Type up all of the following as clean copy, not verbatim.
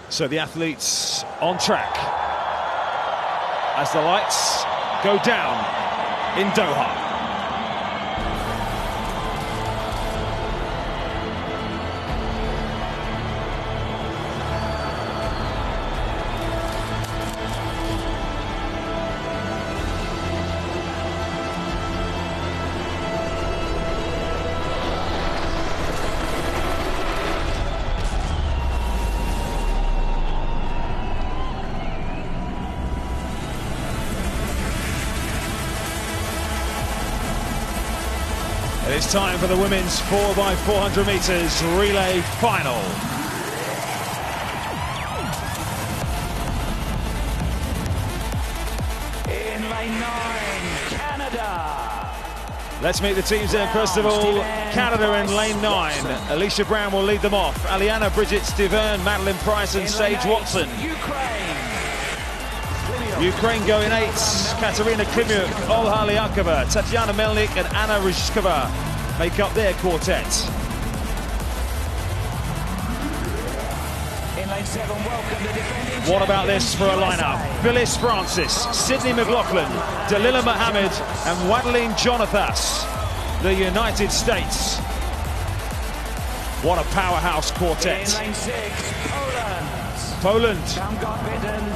So the athletes on track as the lights go down in Doha. It's time for the women's 4x400 meters relay final. In lane 9, Canada. Let's meet the teams there. First of all, Canada in lane 9. Alicia Brown will lead them off. Aliana, Bridget Stiverne, Madeline Price and Sage Watson. Ukraine going 8, Katerina Klimuk, Olha Liakova, Tatiana Melnik and Anna Ryzhkova make up their quartet. In lane 7, welcome the defending What about this for a lineup? Phyllis Francis, Sydney McLaughlin, Dalila Mohammed and Wadeline Jonathas, the United States. What a powerhouse quartet. In lane 6, Poland, Poland.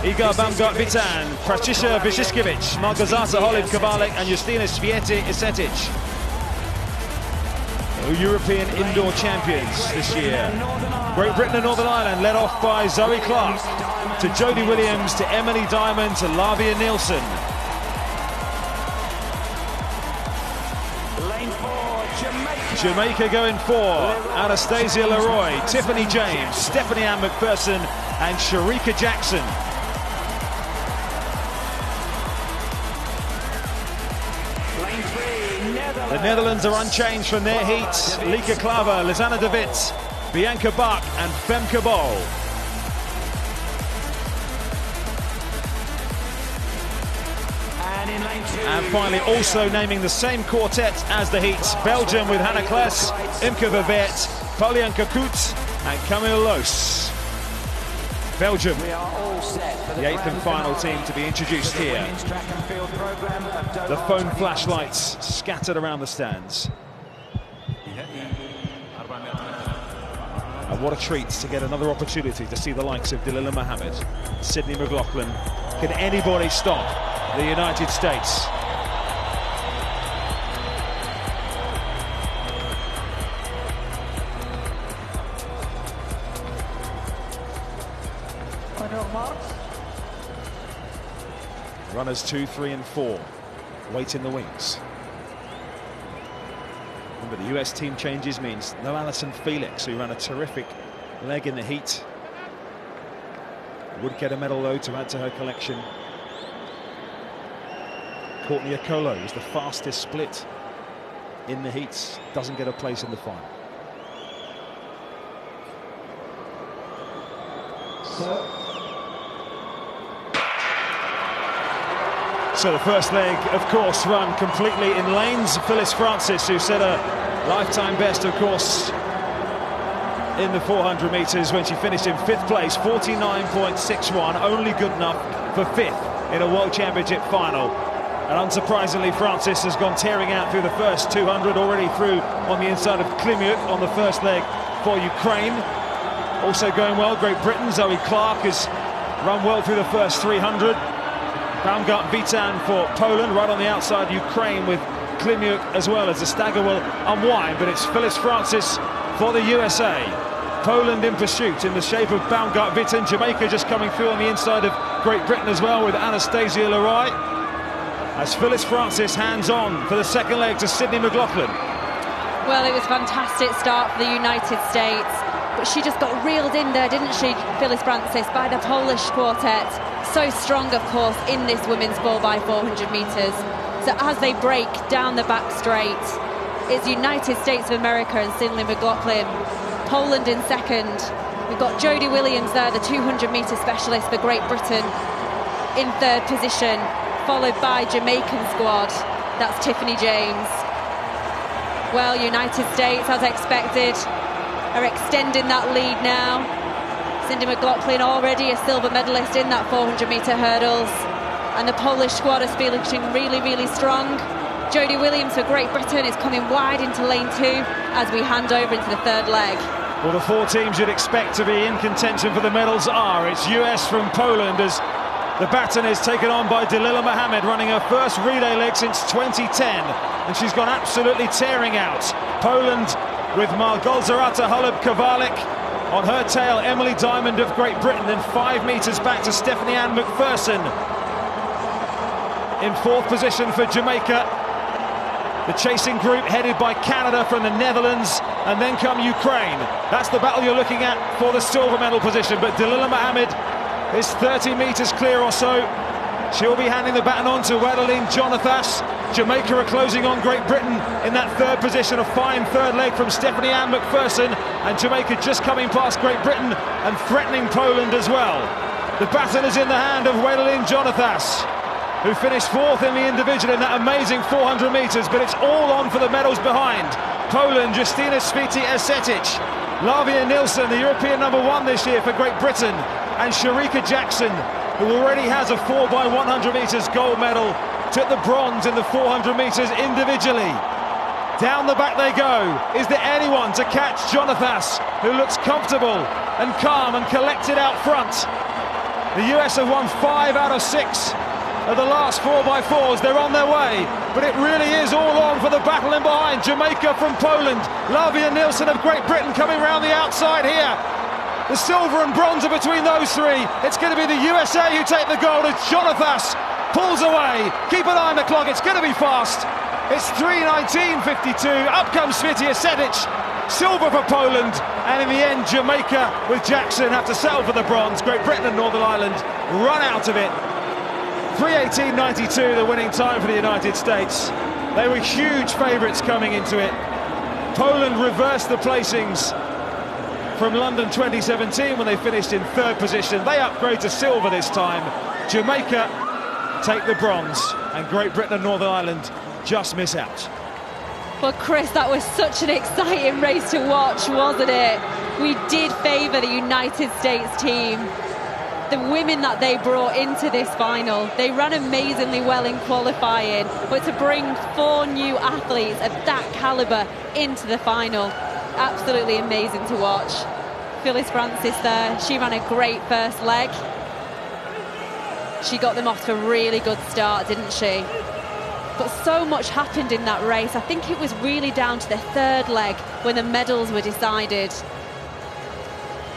Iga Bamgat-Witan, Patricia Wyszkiewicz, Małgorzata Holib-Kowalik and Justyna Święty-Isetic. European indoor champions this year. Great Britain and Northern Ireland led off by Zoe Clark, to Jodie Williams, to Emily Diamond, to Lavia Nielsen. Lane 4, Jamaica going 4, Anastasia Leroy, Tiffany James, Stephanie Ann McPherson and Sharika Jackson. Lane 3, Netherlands. The Netherlands are unchanged from their heat. Lieke Klaver, Lisanne de Wit, Bianca Bach and Femke Bol. And in lane 2. And finally, also naming the same quartet as the heat, Belgium with Hannah Kless, Imke Verwert, Polianka Kut and Camille Loos. Belgium, We are all set for the 8th and final team to be introduced here. track and field program of Doha. The phone flashlights scattered around the stands. And what a treat to get another opportunity to see the likes of Dalila Mohammed, Sydney McLaughlin. Can anybody stop the United States? Runners 2, 3 and 4 wait in the wings. Remember, the US team changes means no Alison Felix, who ran a terrific leg in the heat. Would get a medal though to add to her collection. Courtney Okolo is the fastest split in the heats, doesn't get a place in the final. So the first leg, of course, run completely in lanes. Phyllis Francis, who set a lifetime best, of course, in the 400 meters when she finished in 5th place, 49.61, only good enough for 5th in a World Championship final. And unsurprisingly, Francis has gone tearing out through the first 200, already through on the inside of Klimuk on the first leg for Ukraine. Also going well, Great Britain, Zoe Clark has run well through the first 300. Bamgat-Witan for Poland, right on the outside, Ukraine with Klimuk as well, as the stagger will unwind, but it's Phyllis Francis for the USA. Poland in pursuit in the shape of Bamgat-Witan. Jamaica just coming through on the inside of Great Britain as well with Anastasia Leroy. As Phyllis Francis hands on for the second leg to Sydney McLaughlin. Well, it was a fantastic start for the United States, but she just got reeled in there, didn't she, Phyllis Francis, by the Polish quartet. So strong, of course, in this women's 4x400 meters. So as they break down the back straight, it's United States of America and Sydney McLaughlin. Poland in second. We've got Jodie Williams there, the 200-meter specialist for Great Britain, in 3rd position, followed by Jamaican squad. That's Tiffany James. Well, United States, as expected, are extending that lead now. Cindy McLaughlin, already a silver medalist in that 400-metre hurdles. And the Polish squad is feeling really, really strong. Jodie Williams for Great Britain is coming wide into lane 2 as we hand over into the third leg. Well, the 4 teams you'd expect to be in contention for the medals are. It's US from Poland as the baton is taken on by Dalila Mohammed, running her first relay leg since 2010. And she's gone absolutely tearing out. Poland with Margolzarata Holub-Kowalik. On her tail, Emily Diamond of Great Britain, then 5 metres back to Stephanie Ann McPherson. In 4th position for Jamaica. The chasing group headed by Canada from the Netherlands, and then come Ukraine. That's the battle you're looking at for the silver medal position, but Dalila Mohammed is 30 metres clear or so. She'll be handing the baton on to Wedeline Jonathas. Jamaica are closing on Great Britain in that 3rd position. A fine 3rd leg from Stephanie Ann McPherson, and Jamaica just coming past Great Britain and threatening Poland as well. The baton is in the hand of Wedeline Jonathas, who finished 4th in the individual in that amazing 400 metres, but it's all on for the medals behind. Poland, Justyna Święty-Esetic, Lavia Nilsson, the European #1 this year for Great Britain, and Sharika Jackson, who already has a 4x100 metres gold medal, took the bronze in the 400 metres individually. Down the back they go. Is there anyone to catch Jonathas, who looks comfortable and calm and collected out front? The US have won 5 out of 6 of the last 4x4s. They're on their way, but it really is all on for the battle in behind. Jamaica from Poland, Lavia Nilsson of Great Britain coming round the outside here. The silver and bronze are between those 3. It's going to be the USA who take the gold as Jonathas pulls away. Keep an eye on the clock, it's going to be fast. It's 3:19.52. Up comes Święty-Esetic, silver for Poland, and in the end Jamaica with Jackson have to settle for the bronze. Great Britain and Northern Ireland run out of it. 3:18.92 the winning time for the United States. They were huge favourites coming into it. Poland reversed the placings from London 2017 when they finished in 3rd position. They upgrade to silver this time. Jamaica take the bronze, and Great Britain and Northern Ireland just miss out. Well, Chris, that was such an exciting race to watch, wasn't it? We did favour the United States team. The women that they brought into this final, they ran amazingly well in qualifying, but to bring 4 new athletes of that calibre into the final, absolutely amazing to watch. Phyllis Francis there, she ran a great first leg. She got them off to a really good start, didn't she? But so much happened in that race. I think it was really down to the 3rd leg when the medals were decided.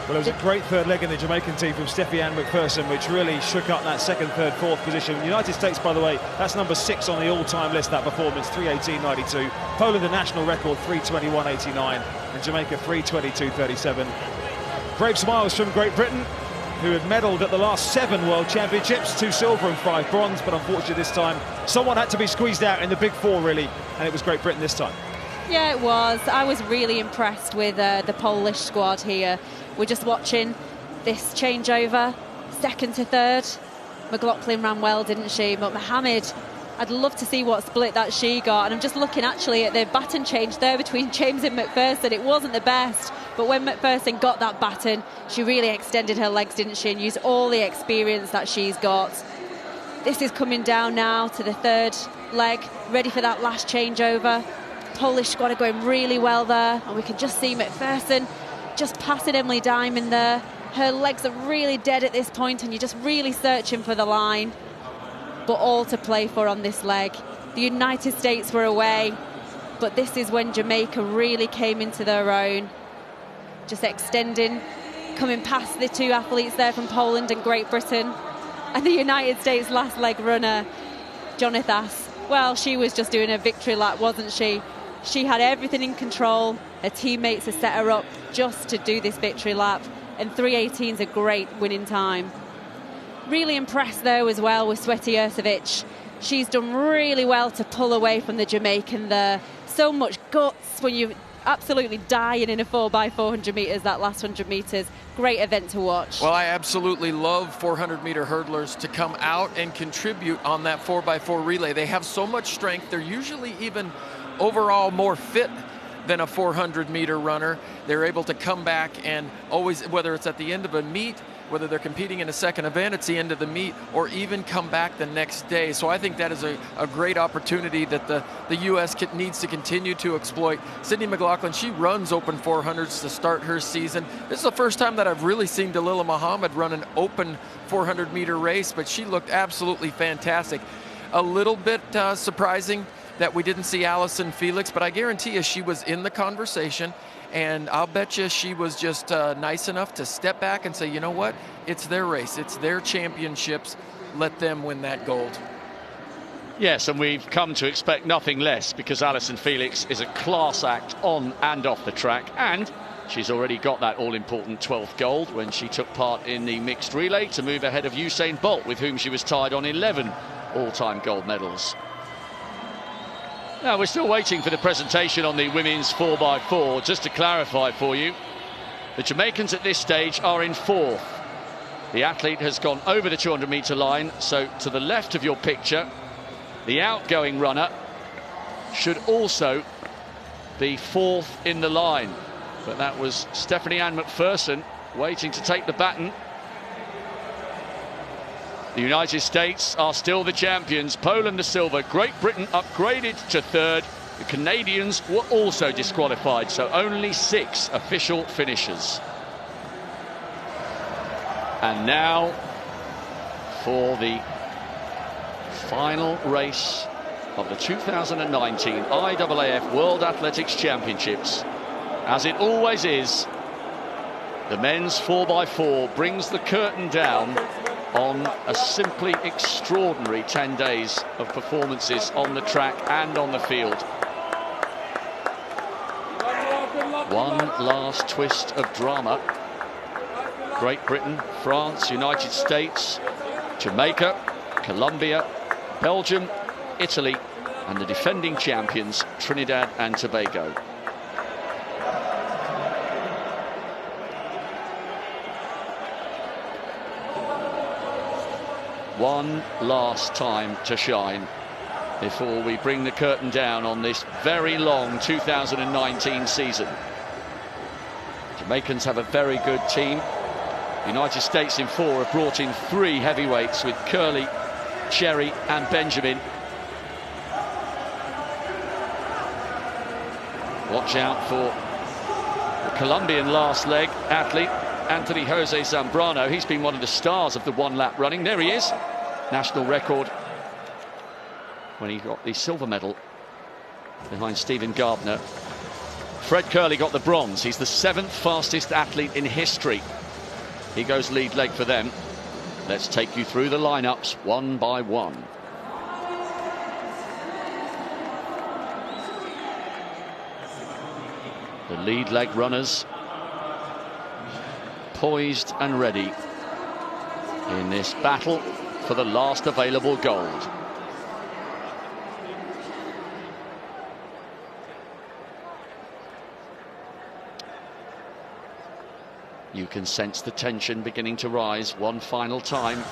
Well, it was a great 3rd leg in the Jamaican team from Stephanie Ann McPherson, which really shook up that 2nd, 3rd, 4th position. The United States, by the way, that's number 6 on the all-time list, that performance, 3:18.92. Poland, the national record, 3:21.89, and Jamaica, 3:22.37. Brave smiles from Great Britain, who had medalled at the last 7 World Championships, 2 silver and 5 bronze, but unfortunately this time, someone had to be squeezed out in the big 4, really, and it was Great Britain this time. Yeah, it was. I was really impressed with the Polish squad here. We're just watching this changeover, 2nd to 3rd. McLaughlin ran well, didn't she? But Mohammed, I'd love to see what split that she got. And I'm just looking actually at the baton change there between James and McPherson. It wasn't the best, but when McPherson got that baton, she really extended her legs, didn't she? And used all the experience that she's got. This is coming down now to the 3rd leg, ready for that last changeover. Polish squad are going really well there, and we can just see McPherson just passing Emily Diamond there. Her legs are really dead at this point, and you're just really searching for the line. But all to play for on this leg. The United States were away, but this is when Jamaica really came into their own. Just extending, coming past the 2 athletes there from Poland and Great Britain. And the United States last leg runner, Jonathas, well, she was just doing a victory lap, wasn't she? She had everything in control. Her teammates had set her up just to do this victory lap, and 3:18 is a great winning time. Really impressed though as well with Święty-Esetic. She's done really well to pull away from the Jamaican there. So much guts when you're absolutely dying in a 4x400 metres, that last 100 metres. Great event to watch. Well, I absolutely love 400-meter hurdlers to come out and contribute on that 4x4 relay. They have so much strength. They're usually even overall more fit than a 400-meter runner. They're able to come back and always, whether it's at the end of a meet, whether they're competing in a second event, it's the end of the meet, or even come back the next day. So I think that is a great opportunity that the U.S. needs to continue to exploit. Sydney McLaughlin, she runs open 400s to start her season. This is the first time that I've really seen Dalilah Muhammad run an open 400-meter race, but she looked absolutely fantastic. A little bit surprising that we didn't see Allison Felix, but I guarantee you she was in the conversation. And I'll bet you she was just nice enough to step back and say, you know what, it's their race, it's their championships, let them win that gold. Yes, and we've come to expect nothing less, because Allison Felix is a class act on and off the track, and she's already got that all-important 12th gold when she took part in the mixed relay to move ahead of Usain Bolt, with whom she was tied on 11 all-time gold medals. Now, we're still waiting for the presentation on the women's 4x4. Just to clarify for you, the Jamaicans at this stage are in 4th. The athlete has gone over the 200-meter line, so to the left of your picture, the outgoing runner should also be 4th in the line. But that was Stephanie Ann McPherson waiting to take the baton. The United States are still the champions. Poland the silver. Great Britain upgraded to 3rd. The Canadians were also disqualified, so only 6 official finishers. And now for the final race of the 2019 IAAF World Athletics Championships. As it always is, the men's 4x4 brings the curtain down on a simply extraordinary 10 days of performances on the track and on the field. One last twist of drama. Great Britain, France, United States, Jamaica, Colombia, Belgium, Italy, and the defending champions, Trinidad and Tobago. One last time to shine before we bring the curtain down on this very long 2019 season. Jamaicans have a very good team. United States in 4 have brought in 3 heavyweights with Curley, Cherry and Benjamin. Watch out for the Colombian last leg athlete, Anthony Jose Zambrano. He's been one of the stars of the one-lap running. There he is, national record when he got the silver medal behind Stephen Gardner. Fred Curley got the bronze. He's the 7th fastest athlete in history. He goes lead leg for them. Let's take you through the lineups one by one. The lead leg runners poised and ready in this battle for the last available gold. You can sense the tension beginning to rise one final time.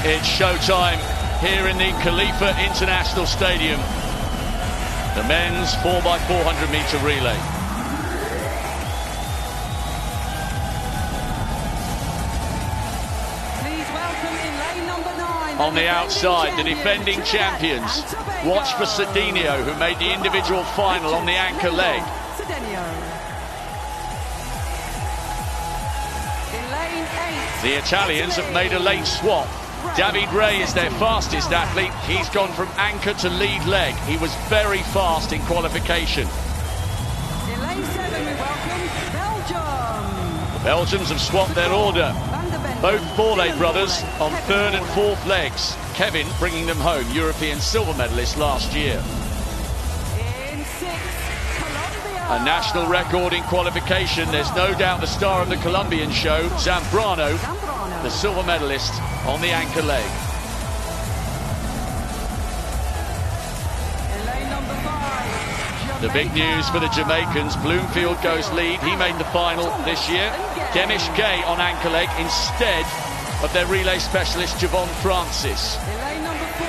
It's showtime here in the Khalifa International Stadium. The men's 4x400-meter relay. Please welcome in lane number 9. On the outside, the defending champions. Watch for Cedinho, who made the individual final on the anchor leg. In lane 8. The Italians have made a late swap. David Ray is their fastest athlete. He's gone from anchor to lead leg. He was very fast in qualification. In lane 7 we welcome Belgium. The Belgians have swapped their order. Both Borlée brothers on 3rd and 4th legs. Kevin bringing them home, European silver medalist last year. In 6, Colombia. A national record in qualification. There's no doubt the star of the Colombian show, Zambrano, the silver medalist on the anchor leg. In lane number 5, The big news for the Jamaicans, Bloomfield goes lead. He made the final this year. Demish Gay on anchor leg instead of their relay specialist, Javon Francis. In lane number 4,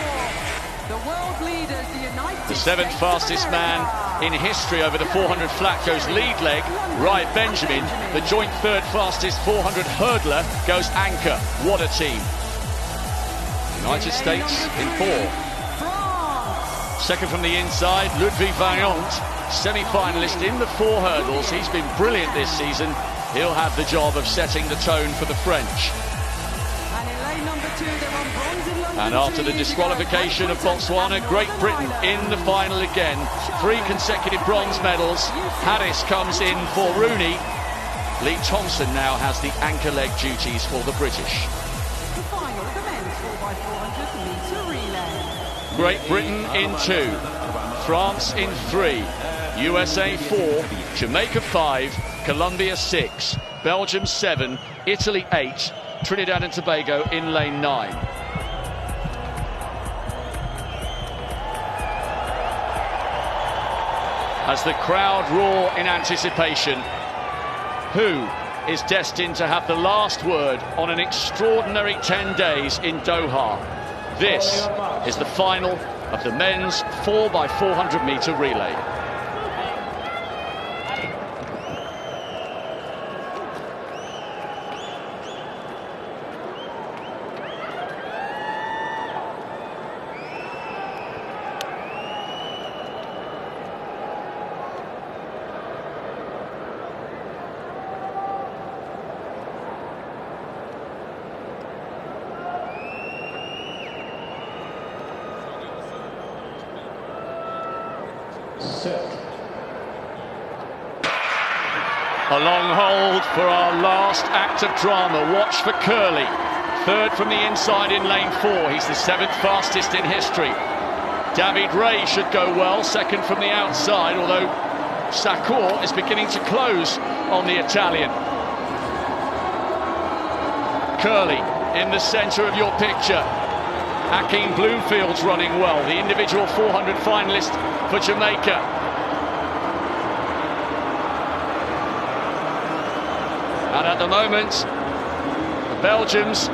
the world leaders, the United The 7th States fastest of man America. in history over the 400 flat goes lead leg. Wright Benjamin, the joint 3rd fastest 400 hurdler, goes anchor. What a team. United States in 4. France. Second from the inside, Ludwig Vaillant, semi-finalist in the 4 hurdles. He's been brilliant this season. He'll have the job of setting the tone for the French. And in lane number 2, they're on bronze in London. And after the disqualification of Botswana, Great Britain in the final again. 3 consecutive bronze medals. Harris comes in for Rooney. Lee Thompson now has the anchor leg duties for the British. The final of the men's 4x400m relay. Great Britain in 2, France in 3, USA 4, Jamaica 5, Colombia 6, Belgium 7, Italy 8, Trinidad and Tobago in lane 9. As the crowd roar in anticipation, who is destined to have the last word on an extraordinary 10 days in Doha? This is the final of the men's 4x400m relay. A long hold for our last act of drama. Watch for Curley. 3rd from the inside in lane 4. He's the 7th fastest in history. David Ray should go well, 2nd from the outside, although Sakor is beginning to close on the Italian. Curley in the centre of your picture. Hakeem Bloomfield's running well, the individual 400 finalist for Jamaica. And at the moment, the Belgians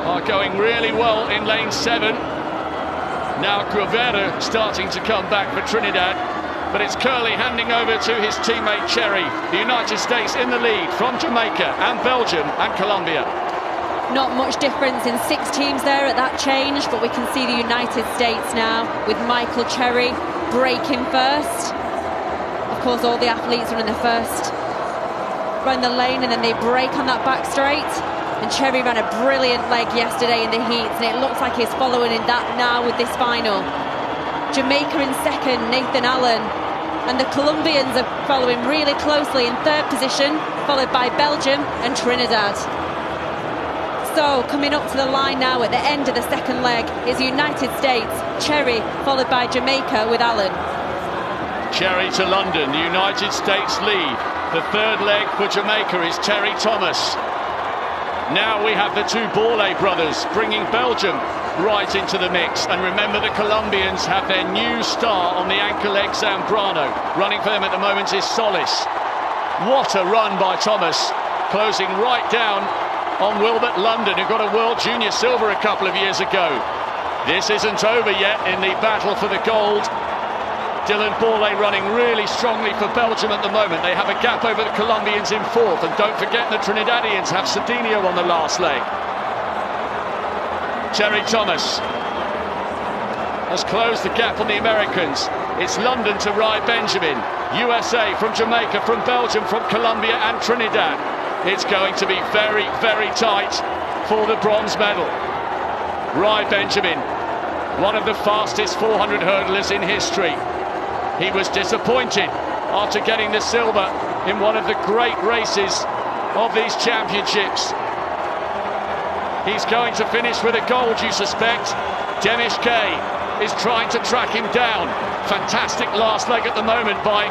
are going really well in lane 7. Now Guevara starting to come back for Trinidad, but it's Curley handing over to his teammate Cherry. The United States in the lead from Jamaica and Belgium and Colombia. Not much difference in 6 teams there at that change, but we can see the United States now with Michael Cherry breaking first. Of course, all the athletes are in the first run the lane and then they break on that back straight. And Cherry ran a brilliant leg yesterday in the heats, and it looks like he's following in that now with this final. Jamaica in 2nd, Nathan Allen, and the Colombians are following really closely in 3rd position, followed by Belgium and Trinidad. So coming up to the line now at the end of the 2nd leg is the United States, Cherry, followed by Jamaica with Allen. Cherry to London, the United States lead. The 3rd leg for Jamaica is Terry Thomas. Now we have the 2 Borlée brothers bringing Belgium right into the mix. And remember, the Colombians have their new star on the anchor leg, Zambrano. Running for them at the moment is Solis. What a run by Thomas, closing right down on Wilbert London, who got a World Junior Silver a couple of years ago. This isn't over yet in the battle for the gold. Dylan Borlée running really strongly for Belgium at the moment. They have a gap over the Colombians in 4th, and don't forget the Trinidadians have Cedinho on the last leg. Terry Thomas has closed the gap on the Americans. It's London to Wright Benjamin. USA from Jamaica, from Belgium, from Colombia and Trinidad. It's going to be very, very tight for the bronze medal. Wright Benjamin, one of the fastest 400 hurdlers in history. He was disappointed after getting the silver in one of the great races of these championships. He's going to finish with a gold, you suspect. Demish K is trying to track him down. Fantastic last leg at the moment by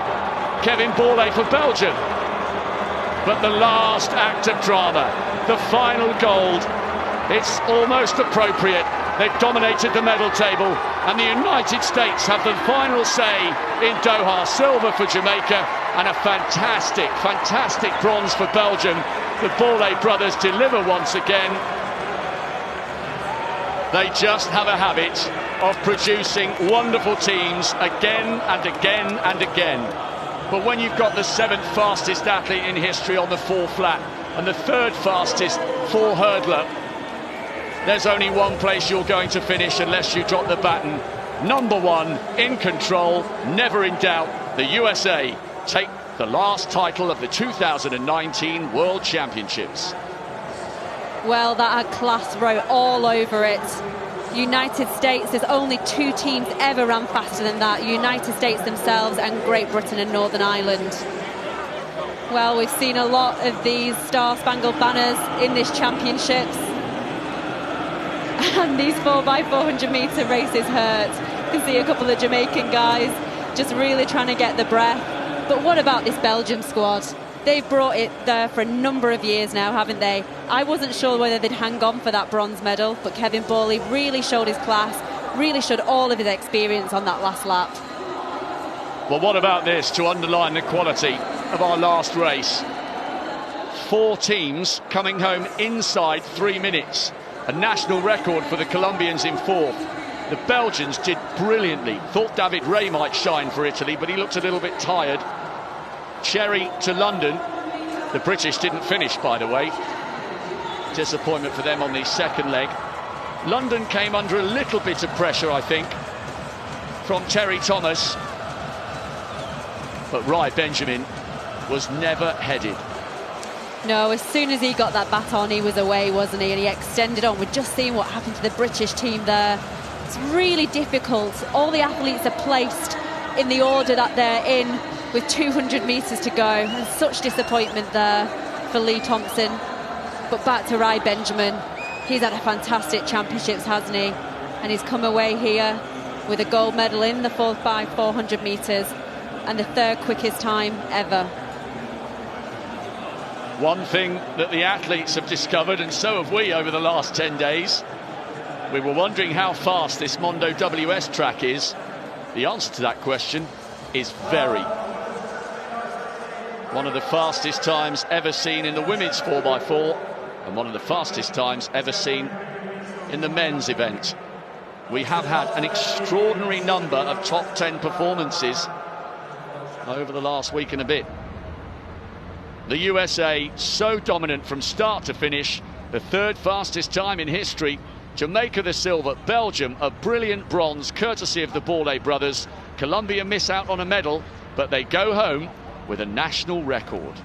Kevin Borlée for Belgium. But the last act of drama, the final gold, it's almost appropriate. They've dominated the medal table, and the United States have the final say in Doha. Silver for Jamaica, and a fantastic, fantastic bronze for Belgium. The Borlée brothers deliver once again. They just have a habit of producing wonderful teams again and again and again. But when you've got the 7th fastest athlete in history on the 4 flat and the 3rd fastest 4 hurdler, there's only one place you're going to finish unless you drop the baton. Number 1, in control, never in doubt. The USA take the last title of the 2019 World Championships. Well, that had class wrote all over it. United States, there's only 2 teams ever ran faster than that. United States themselves and Great Britain and Northern Ireland. Well, we've seen a lot of these Star-Spangled Banners in this championships. And these 4x400 metre races hurt. You can see a couple of Jamaican guys just really trying to get the breath. But what about this Belgium squad? They've brought it there for a number of years now, haven't they? I wasn't sure whether they'd hang on for that bronze medal, but Kevin Borlée really showed his class, really showed all of his experience on that last lap. Well, what about this to underline the quality of our last race? 4 teams coming home inside 3 minutes. A national record for the Colombians in 4th. The Belgians did brilliantly. Thought David Ray might shine for Italy, but he looked a little bit tired. Cherry to London. The British didn't finish, by the way. Disappointment for them on the 2nd leg. London came under a little bit of pressure, I think, from Terry Thomas. But Rai Benjamin was never headed. No, as soon as he got that baton, he was away, wasn't he? And he extended on. We're just seeing what happened to the British team there. It's really difficult. All the athletes are placed in the order that they're in with 200 metres to go. And such disappointment there for Lee Thompson. But back to Rai Benjamin. He's had a fantastic championships, hasn't he? And he's come away here with a gold medal in the 4x400 metres and the 3rd quickest time ever. One thing that the athletes have discovered, and so have we over the last 10 days, we were wondering how fast this Mondo WS track is. The answer to that question is very. One of the fastest times ever seen in the women's 4x4 and one of the fastest times ever seen in the men's event. We have had an extraordinary number of top 10 performances over the last week and a bit. The USA so dominant from start to finish, the 3rd fastest time in history. Jamaica the silver, Belgium a brilliant bronze courtesy of the Borlée brothers. Colombia miss out on a medal, but they go home with a national record.